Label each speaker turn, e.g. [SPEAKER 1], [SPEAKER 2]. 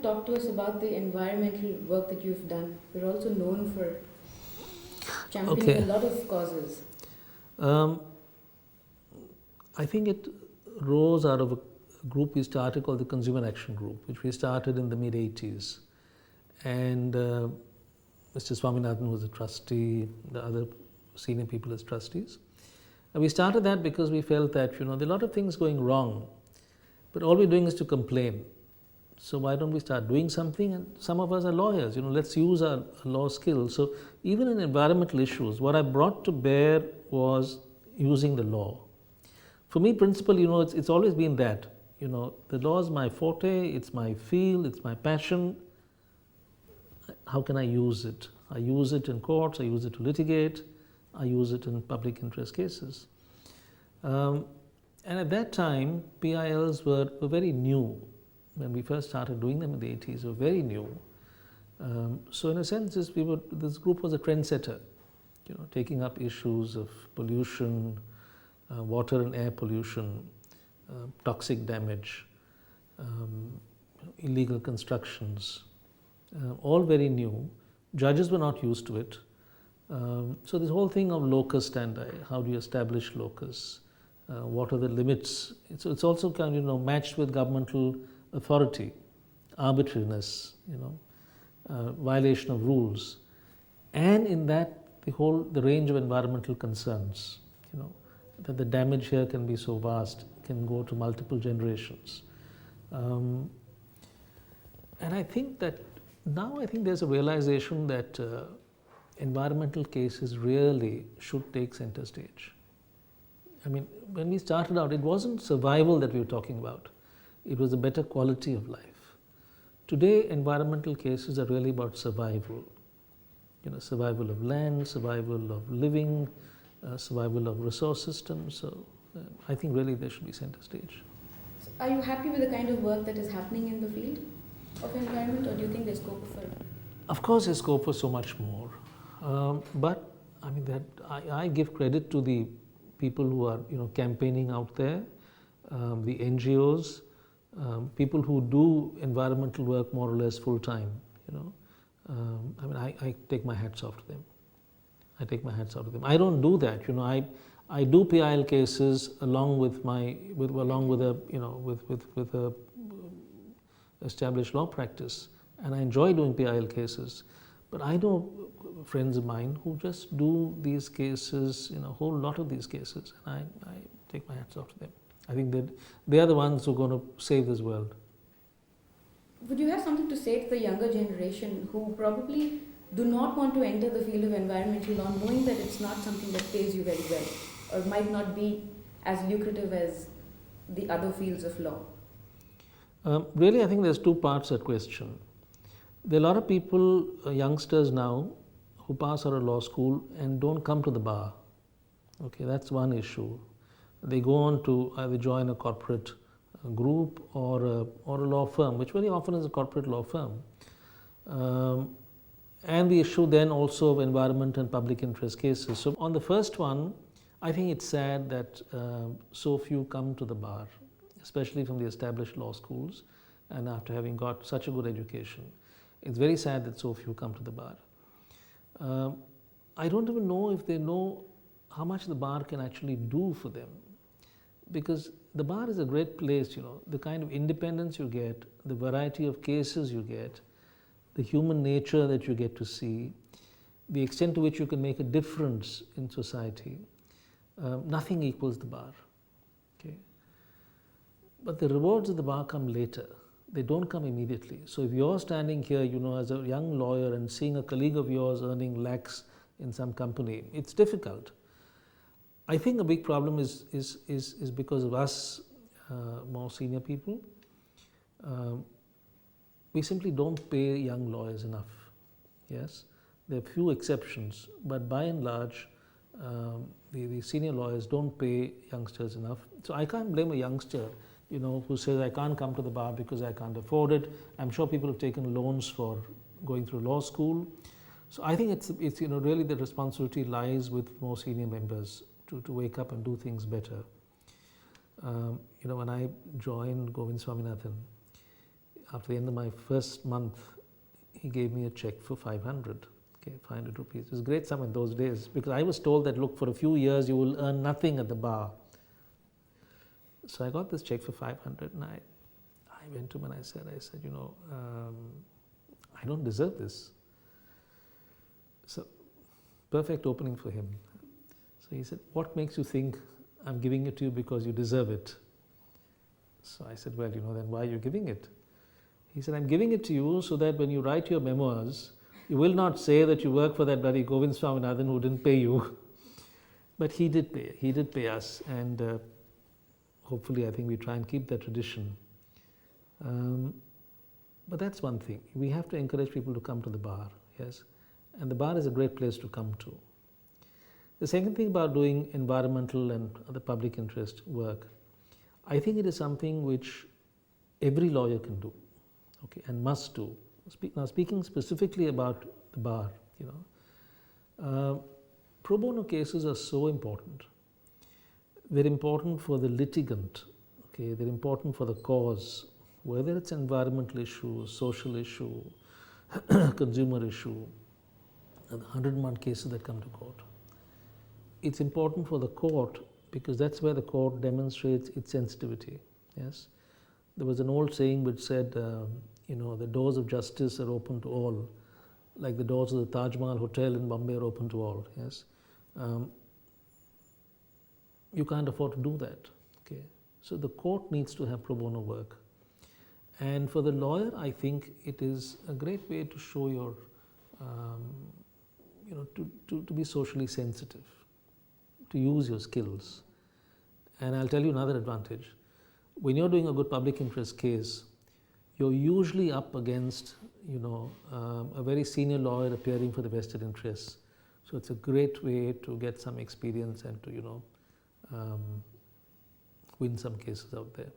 [SPEAKER 1] talk to us about the environmental work that you've done? You're also known for championing a lot of causes.
[SPEAKER 2] Um, I think it rose out of a group we started called the Consumer Action Group, which we started in the mid 80s. And Mr. Swaminathan was a trustee, the other senior people as trustees. And we started that because we felt that, there are a lot of things going wrong, but all we're doing is to complain. So why don't we start doing something? And some of us are lawyers, let's use our law skills. So even in environmental issues, what I brought to bear was using the law. For me, principle, it's always been that. The law is my forte, it's my field, it's my passion. How can I use it? I use it in courts, I use it to litigate, I use it in public interest cases. And at that time, PILs were very new. When we first started doing them in the 80s, they were very new. So in a sense, this group was a trendsetter, taking up issues of pollution, water and air pollution, toxic damage, illegal constructions, all very new. Judges were not used to it. So this whole thing of locus standi, how do you establish locus? What are the limits? It's also kind of matched with governmental authority, arbitrariness, violation of rules, and in that the range of environmental concerns, that the damage here can be so vast, can go to multiple generations. And I think that now there's a realization that environmental cases really should take center stage. I mean, when we started out, it wasn't survival that we were talking about. It was a better quality of life. Today, environmental cases are really about survival. Survival of land, survival of living, survival of resource systems. So I think really they should be center stage.
[SPEAKER 1] So are you happy with the kind of work that is happening in the field of environment, or do you think there's scope for it?
[SPEAKER 2] Of course, there's scope for so much more. But I mean that I give credit to the people who are campaigning out there, the NGOs, people who do environmental work more or less full time. I take my hats off to them. I don't do that. I do PIL cases along with a established law practice, and I enjoy doing PIL cases. But I know friends of mine who just do these cases, a whole lot of these cases, and I take my hats off to them. I think that they are the ones who are going to save this world.
[SPEAKER 1] Would you have something to say to the younger generation who probably do not want to enter the field of environmental law, knowing that it's not something that pays you very well, or might not be as lucrative as the other fields of law?
[SPEAKER 2] Really, I think there's two parts to that question. There are a lot of people, youngsters now, who pass out of law school and don't come to the bar. Okay, that's one issue. They go on to either join a corporate group or a law firm, which very often is a corporate law firm. And the issue then also of environment and public interest cases. So on the first one, I think it's sad that so few come to the bar, especially from the established law schools, and after having got such a good education. It's very sad that so few come to the bar. I don't even know if they know how much the bar can actually do for them, because the bar is a great place, the kind of independence you get, the variety of cases you get, the human nature that you get to see, the extent to which you can make a difference in society. Nothing equals the bar. Okay? But the rewards of the bar come later. They don't come immediately. So if you're standing here, as a young lawyer and seeing a colleague of yours earning lakhs in some company, it's difficult. I think a big problem is because of us, more senior people. We simply don't pay young lawyers enough. Yes, there are few exceptions, but by and large, the senior lawyers don't pay youngsters enough. So I can't blame a youngster, who says I can't come to the bar because I can't afford it. I'm sure people have taken loans for going through law school. So I think it's really the responsibility lies with more senior members to wake up and do things better. When I joined Govind Swaminathan, after the end of my first month, he gave me a check for 500. Okay, 500 rupees. It was a great sum in those days because I was told that, look, for a few years you will earn nothing at the bar. So I got this check for 500 and I went to him and I said, you know, I don't deserve this. So, perfect opening for him. So he said, what makes you think I'm giving it to you because you deserve it? So I said, well, you know, then why are you giving it? He said, I'm giving it to you so that when you write your memoirs, you will not say that you work for that bloody Govind Swaminathan who didn't pay you. But he did pay. He did pay us, and hopefully I think we try and keep that tradition. But that's one thing. We have to encourage people to come to the bar, yes? And the bar is a great place to come to. The second thing about doing environmental and other public interest work, I think it is something which every lawyer can do, okay, and must do. Now, speaking specifically about the bar, you know, pro bono cases are so important. They're important for the litigant, okay, they're important for the cause, whether it's an environmental issue, social issue, consumer issue, the 101 cases that come to court. It's important for the court because that's where the court demonstrates its sensitivity, yes. There was an old saying which said, you know, the doors of justice are open to all, like the doors of the Taj Mahal Hotel in Bombay are open to all, yes. You can't afford to do that, okay. So the court needs to have pro bono work. And for the lawyer, I think it is a great way to show your, you know, to be socially sensitive, to use your skills. And I'll tell you another advantage. When you're doing a good public interest case, you're usually up against, you know, a very senior lawyer appearing for the vested interests. So it's a great way to get some experience and to, you know, win some cases out there.